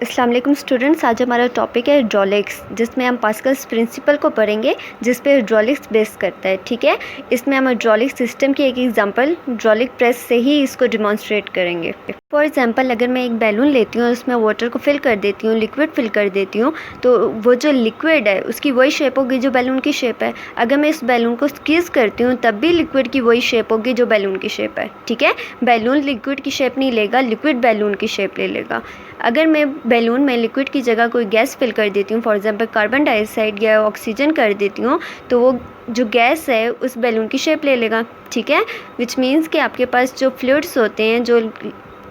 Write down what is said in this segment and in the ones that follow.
अस्सलाम वालेकुम स्टूडेंट्स, आज हमारा टॉपिक है हाइड्रोलिक्स, जिसमें हम पास्कल्स प्रिंसिपल को पढ़ेंगे, जिस पे हाइड्रोलिक्स बेस करता है। ठीक है, इसमें हम हाइड्रोलिक सिस्टम की एक एग्जांपल हाइड्रोलिक प्रेस से ही इसको डिमॉन्स्ट्रेट करेंगे। फॉर एग्जांपल, अगर मैं एक बैलून लेती हूँ और उसमें वाटर को फिल कर देती हूँ, लिक्विड फिल कर देती हूँ, तो वो जो लिक्विड है उसकी वही शेप होगी जो बैलून की शेप है। अगर मैं इस बैलून को स्क्वीज़ करती हूँ तब भी लिक्विड की वही शेप होगी जो बैलून की शेप है। ठीक है, बैलून लिक्विड की शेप नहीं लेगा, लिक्विड बैलून की शेप ले लेगा। अगर मैं बैलून में लिक्विड की जगह कोई गैस फिल कर देती हूँ, फॉर एग्जांपल कार्बन डाइऑक्साइड या ऑक्सीजन कर देती हूँ, तो वो जो गैस है उस बैलून की शेप ले लेगा। ठीक है, विच मीन्स कि आपके पास जो फ्लूइड्स होते हैं, जो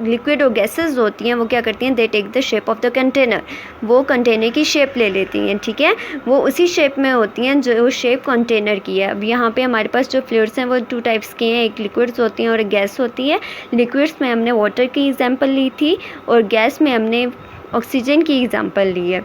लिक्विड और गैसेस होती हैं, वो क्या करती हैं, they take the shape of the container. वो कंटेनर की शेप ले लेती हैं। ठीक है, वो उसी शेप में होती हैं जो शेप कंटेनर की है। अब यहाँ पे हमारे पास जो फ्लूइड्स हैं वो टू टाइप्स के हैं, एक लिक्विड्स होती हैं और एक गैस होती है। लिक्विड्स में हमने वाटर की एग्जांपल ली थी और गैस में हमने ऑक्सीजन की एग्जांपल ली है।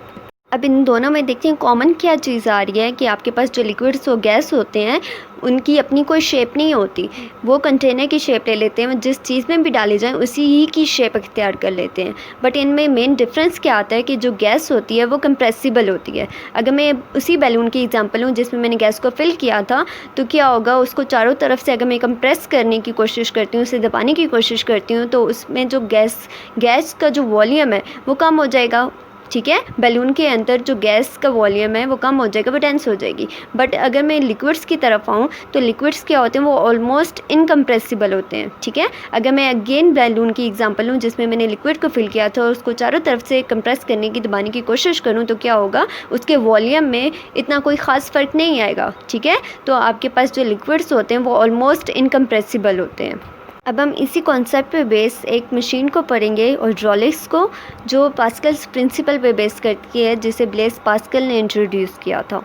अब इन दोनों में देखते हैं कॉमन क्या चीज़ आ रही है कि आपके पास जो लिक्विड्स और गैस होते हैं उनकी अपनी कोई शेप नहीं होती, वो कंटेनर की शेप ले लेते हैं, जिस चीज़ में भी डाली जाए उसी ही की शेप अख्तियार कर लेते हैं। बट इनमें मेन डिफरेंस क्या आता है कि जो गैस होती है वो कंप्रेसिबल होती है। अगर मैं उसी बैलून की एग्जांपल लूँ जिसमें मैंने गैस को फिल किया था, तो क्या होगा, उसको चारों तरफ से अगर मैं कंप्रेस करने की कोशिश करती हूँ, उसे दबाने की कोशिश करती हूँ, तो उसमें जो गैस का जो वॉल्यूम है वो कम हो जाएगा। ठीक है, बैलून के अंदर जो गैस का वॉल्यूम है वो कम हो जाएगा, वो डेंस हो जाएगी। बट अगर मैं लिक्विड्स की तरफ आऊँ तो लिक्विड्स क्या होते हैं, वो ऑलमोस्ट इनकम्प्रेसिबल होते हैं। ठीक है, अगर मैं अगेन बैलून की एग्जांपल लूँ जिसमें मैंने लिक्विड को फिल किया था और उसको चारों तरफ से कंप्रेस करने की, दबाने की कोशिश करूँ, तो क्या होगा, उसके वॉल्यूम में इतना कोई ख़ास फ़र्क नहीं आएगा। ठीक है, तो आपके पास जो लिक्विड्स होते हैं वो ऑलमोस्ट इनकम्प्रेसिबल होते हैं। अब हम इसी कॉन्सेप्ट पे बेस एक मशीन को पढ़ेंगे, हाइड्रोलिक्स को, जो पास्कल्स प्रिंसिपल पे बेस करती है, जिसे ब्लेस पास्कल ने इंट्रोड्यूस किया था।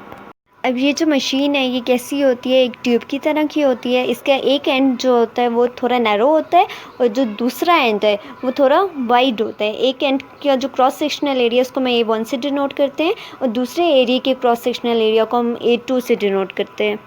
अब ये जो मशीन है ये कैसी होती है, एक ट्यूब की तरह की होती है। इसका एक एंड जो होता है वो थोड़ा नैरो होता है और जो दूसरा एंड है वो थोड़ा वाइड होता है। एक एंड का जो क्रॉस सेक्शनल एरिया उसको मैं A1 से डिनोट करते हैं और दूसरे एरिया के क्रॉस सेक्शनल एरिया को हम A2 से डिनोट करते हैं।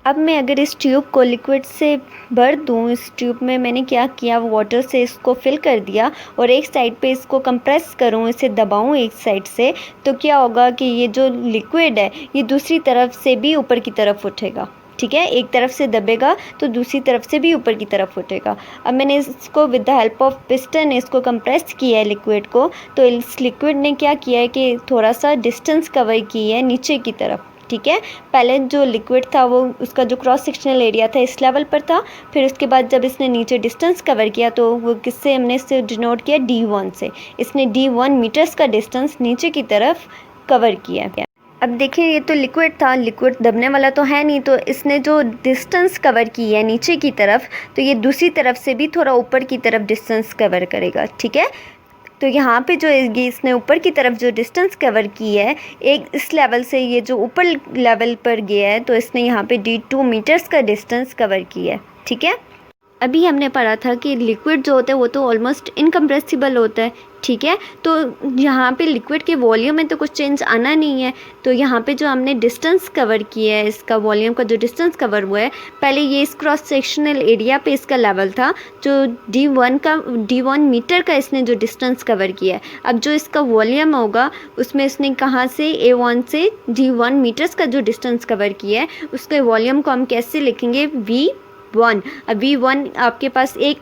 अब मैं अगर इस ट्यूब को लिक्विड से भर दूँ, इस ट्यूब में मैंने क्या किया, वाटर से इसको फिल कर दिया और एक साइड पे इसको कंप्रेस करूँ, इसे दबाऊँ एक साइड से, तो क्या होगा कि ये जो लिक्विड है ये दूसरी तरफ से भी ऊपर की तरफ उठेगा। ठीक है, एक तरफ से दबेगा तो दूसरी तरफ से भी ऊपर की तरफ उठेगा। अब मैंने इसको with the help of piston इसको कंप्रेस किया है लिक्विड को, तो इस लिक्विड ने क्या किया है कि थोड़ा सा डिस्टेंस कवर की है नीचे की तरफ। ठीक है, पहले जो लिक्विड था वो उसका जो क्रॉस सेक्शनल एरिया था इस लेवल पर था, फिर उसके बाद जब इसने नीचे डिस्टेंस कवर किया तो वो किससे हमने इसे डिनोट किया, D1 से। इसने D1 मीटर्स का डिस्टेंस नीचे की तरफ कवर किया है। अब देखिए, ये तो लिक्विड था, लिक्विड दबने वाला तो है नहीं, तो इसने जो डिस्टेंस कवर की है नीचे की तरफ, तो ये दूसरी तरफ से भी थोड़ा ऊपर की तरफ डिस्टेंस कवर करेगा। ठीक है, तो यहाँ पे जो इसने ऊपर की तरफ जो डिस्टेंस कवर की है, एक इस लेवल से ये जो ऊपर लेवल पर गया है, तो इसने यहाँ पे D2 मीटर्स का डिस्टेंस कवर किया है। ठीक है, अभी हमने पढ़ा था कि लिक्विड जो होता है वो तो ऑलमोस्ट इनकम्प्रेसिबल होता है। ठीक है, तो यहाँ पे लिक्विड के वॉल्यूम में तो कुछ चेंज आना नहीं है, तो यहाँ पे जो हमने डिस्टेंस कवर किया है, इसका वॉल्यूम का जो डिस्टेंस कवर हुआ है, पहले ये इस क्रॉस सेक्शनल एरिया पे इसका लेवल था, जो D1 मीटर का इसने जो डिस्टेंस कवर किया है। अब जो इसका वॉल्यूम होगा उसमें इसने कहाँ से, A1 से D1 मीटर्स का जो डिस्टेंस कवर किया है, उसके वॉल्यूम को हम कैसे लिखेंगे, V1। अब V1 आपके पास एक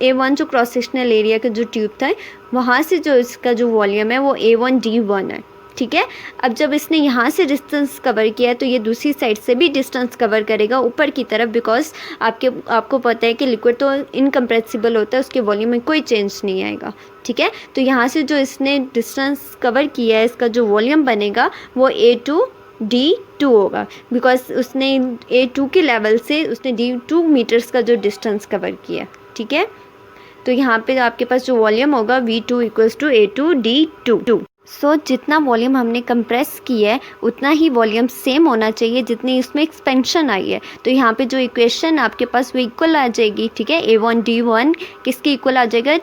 A1 जो क्रॉस सेक्शनल एरिया का जो ट्यूब था वहाँ से जो इसका जो वॉल्यूम है वो A1D1 है। ठीक है, अब जब इसने यहाँ से डिस्टेंस कवर किया है तो ये दूसरी साइड से भी डिस्टेंस कवर करेगा ऊपर की तरफ, बिकॉज आपको पता है कि लिक्विड तो इनकम्प्रेसिबल होता है, उसके वॉल्यूम में कोई चेंज नहीं आएगा। ठीक है, तो यहाँ से जो इसने डिस्टेंस कवर किया है, इसका जो वॉल्यूम बनेगा वो A2D2 होगा, बिकॉज उसने A2 के लेवल से उसने D2 मीटर्स का जो डिस्टेंस कवर किया। ठीक है, तो यहाँ पे आपके पास जो वॉल्यूम होगा V2 = A2D2। सो जितना वॉल्यूम हमने कंप्रेस किया है उतना ही वॉल्यूम सेम होना चाहिए जितनी इसमें एक्सपेंशन आई है। तो यहाँ पे जो इक्वेशन आपके पास वो इक्वल आ जाएगी। ठीक है, A1D1 किसके इक्वल आ जाएगा,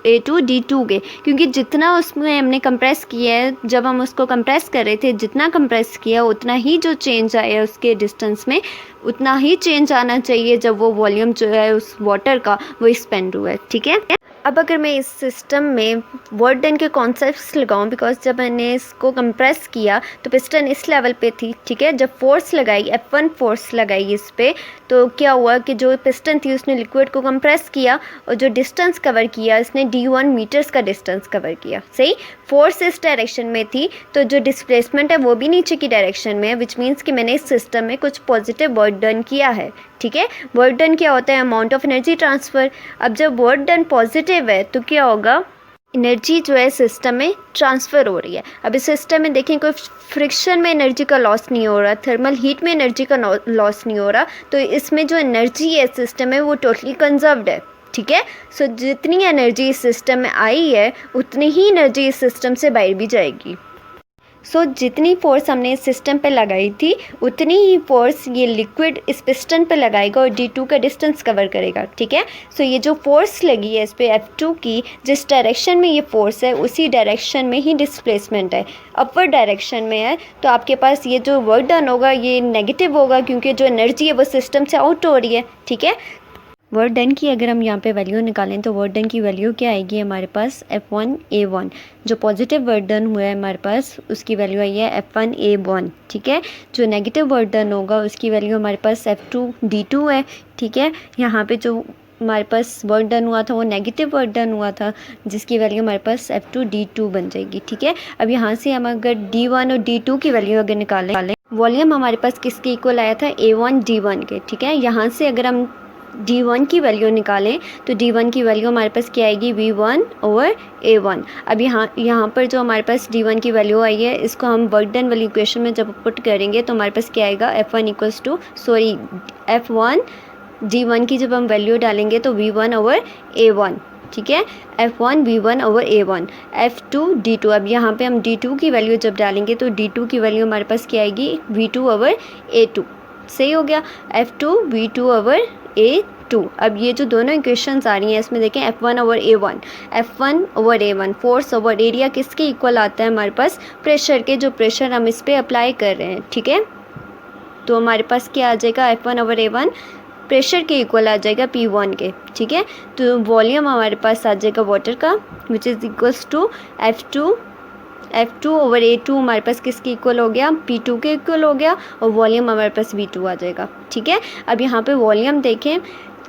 A2D2 के, क्योंकि जितना उसमें हमने कंप्रेस किया है, जब हम उसको कंप्रेस कर रहे थे जितना कंप्रेस किया उतना ही जो चेंज आया उसके डिस्टेंस में उतना ही चेंज आना चाहिए जब वो वॉल्यूम जो है उस वाटर का वो एक्सपेंड हुआ है, ठीक है। अब अगर मैं इस सिस्टम में वर्क डन के कॉन्सेप्ट्स लगाऊं, बिकॉज जब मैंने इसको कंप्रेस किया तो पिस्टन इस लेवल पे थी, ठीक है। जब फोर्स लगाई, F1 फोर्स लगाई इस पे, तो क्या हुआ कि जो पिस्टन थी उसने लिक्विड को कंप्रेस किया और जो डिस्टेंस कवर किया इसने D1 मीटर्स का डिस्टेंस कवर किया, सही। फोर्स इस डायरेक्शन में थी तो जो डिस्प्लेसमेंट है वो भी नीचे की डायरेक्शन में है, विच मीन्स कि मैंने इस सिस्टम में कुछ पॉजिटिव वर्क डन किया है, ठीक है। वर्क डन क्या होता है? Amount of energy transfer. अब जब वर्क डन पॉजिटिव है तो क्या होगा? एनर्जी जो है सिस्टम में ट्रांसफ़र हो रही है। अब इस सिस्टम में देखें कोई फ्रिक्शन में एनर्जी का लॉस नहीं हो रहा, थर्मल हीट में एनर्जी का लॉस नहीं हो रहा, तो इसमें जो एनर्जी है सिस्टम में वो टोटली कंजर्व्ड है, ठीक है। सो जितनी एनर्जी इस सिस्टम में आई है उतनी ही एनर्जी इस सिस्टम से बाहर भी जाएगी। सो जितनी फोर्स हमने इस सिस्टम पे लगाई थी उतनी ही फोर्स ये लिक्विड इस पिस्टन पे लगाएगा और D2 का डिस्टेंस कवर करेगा, ठीक है। सो ये जो फोर्स लगी है इस पे F2 की, जिस डायरेक्शन में ये फोर्स है उसी डायरेक्शन में ही डिस्प्लेसमेंट है, अपवर्ड डायरेक्शन में है। तो आपके पास ये जो वर्क डन होगा ये नेगेटिव होगा क्योंकि जो एनर्जी है वो सिस्टम से आउट हो रही है, ठीक है। वर्क डन की अगर हम यहाँ पे वैल्यू निकालें तो वर्क डन की वैल्यू क्या आएगी हमारे पास? F1A1। जो पॉजिटिव वर्क डन हुआ है हमारे पास उसकी वैल्यू आई है F1A1, ठीक है। जो नेगेटिव वर्क डन होगा उसकी वैल्यू हमारे पास F2D2 है, ठीक है। यहाँ पे जो हमारे पास वर्क डन हुआ था वो नेगेटिव वर्क डन हुआ था जिसकी वैल्यू हमारे पास F2D2 बन जाएगी, ठीक है। अब यहाँ से हम अगर D1 और D2 की वैल्यू अगर निकालें, वॉल्यूम हमारे पास किसके इक्वल आया था? A1 D1 के, ठीक है। यहाँ से अगर हम D1 की वैल्यू निकालें तो D1 की वैल्यू हमारे पास क्या आएगी? V1/A1। अब यहाँ पर जो हमारे पास D1 की वैल्यू आई है इसको हम वर्क डन वाली इक्वेशन में जब पुट करेंगे तो हमारे पास क्या आएगा? F1 D1 की जब हम वैल्यू डालेंगे तो V1/A1, ठीक है। F1 V1/A1, F2 D2। अब यहाँ पे हम D2 की वैल्यू जब डालेंगे तो D2 की वैल्यू हमारे पास क्या आएगी? V2/A2, सही हो गया। F2 V2/A2। अब ये जो दोनों इक्वेशंस आ रही हैं इसमें देखें F1/A1 फोर्स ओवर एरिया किसके इक्वल आता है हमारे पास? प्रेशर के, जो प्रेशर हम इस पर अप्लाई कर रहे हैं, ठीक है। तो हमारे पास क्या आ जाएगा? F1/A1 प्रेशर के इक्वल आ जाएगा P1 के, ठीक है। तो वॉल्यूम हमारे पास आ जाएगा वाटर का which is equals to F2/A2 हमारे पास किसके इक्वल हो गया? P2 के इक्वल हो गया और वॉल्यूम हमारे पास V2 आ जाएगा, ठीक है। अब यहाँ पे वॉल्यूम देखें,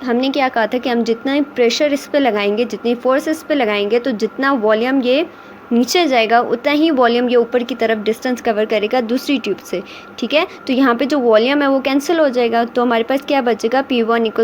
हमने क्या कहा था कि हम जितना प्रेशर इस पे लगाएंगे, जितनी फोर्स इस पे लगाएंगे तो जितना वॉल्यूम ये नीचे जाएगा उतना ही वॉल्यूम ये ऊपर की तरफ डिस्टेंस कवर करेगा दूसरी ट्यूब से, ठीक है। तो यहाँ पे जो वॉल्यूम है वो कैंसिल हो जाएगा तो हमारे पास क्या बचेगा? P1 =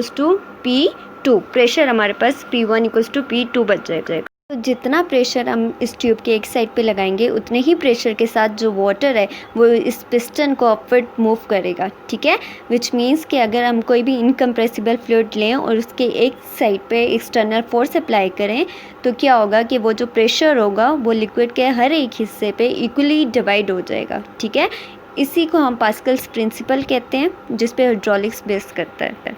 P2। प्रेशर हमारे पास P1 = P2 बच जाएगा। तो जितना प्रेशर हम इस ट्यूब के एक साइड पे लगाएंगे उतने ही प्रेशर के साथ जो वाटर है वो इस पिस्टन को अपवर्ड मूव करेगा, ठीक है। विच मीन्स कि अगर हम कोई भी इनकम्प्रेसिबल फ्लूइड लें और उसके एक साइड पे एक्सटर्नल फोर्स अप्लाई करें तो क्या होगा कि वो जो प्रेशर होगा वो लिक्विड के हर एक हिस्से पे इक्वली डिवाइड हो जाएगा, ठीक है। इसी को हम पास्कल्स प्रिंसिपल कहते हैं जिस पे हाइड्रोलिक्स बेस करता है।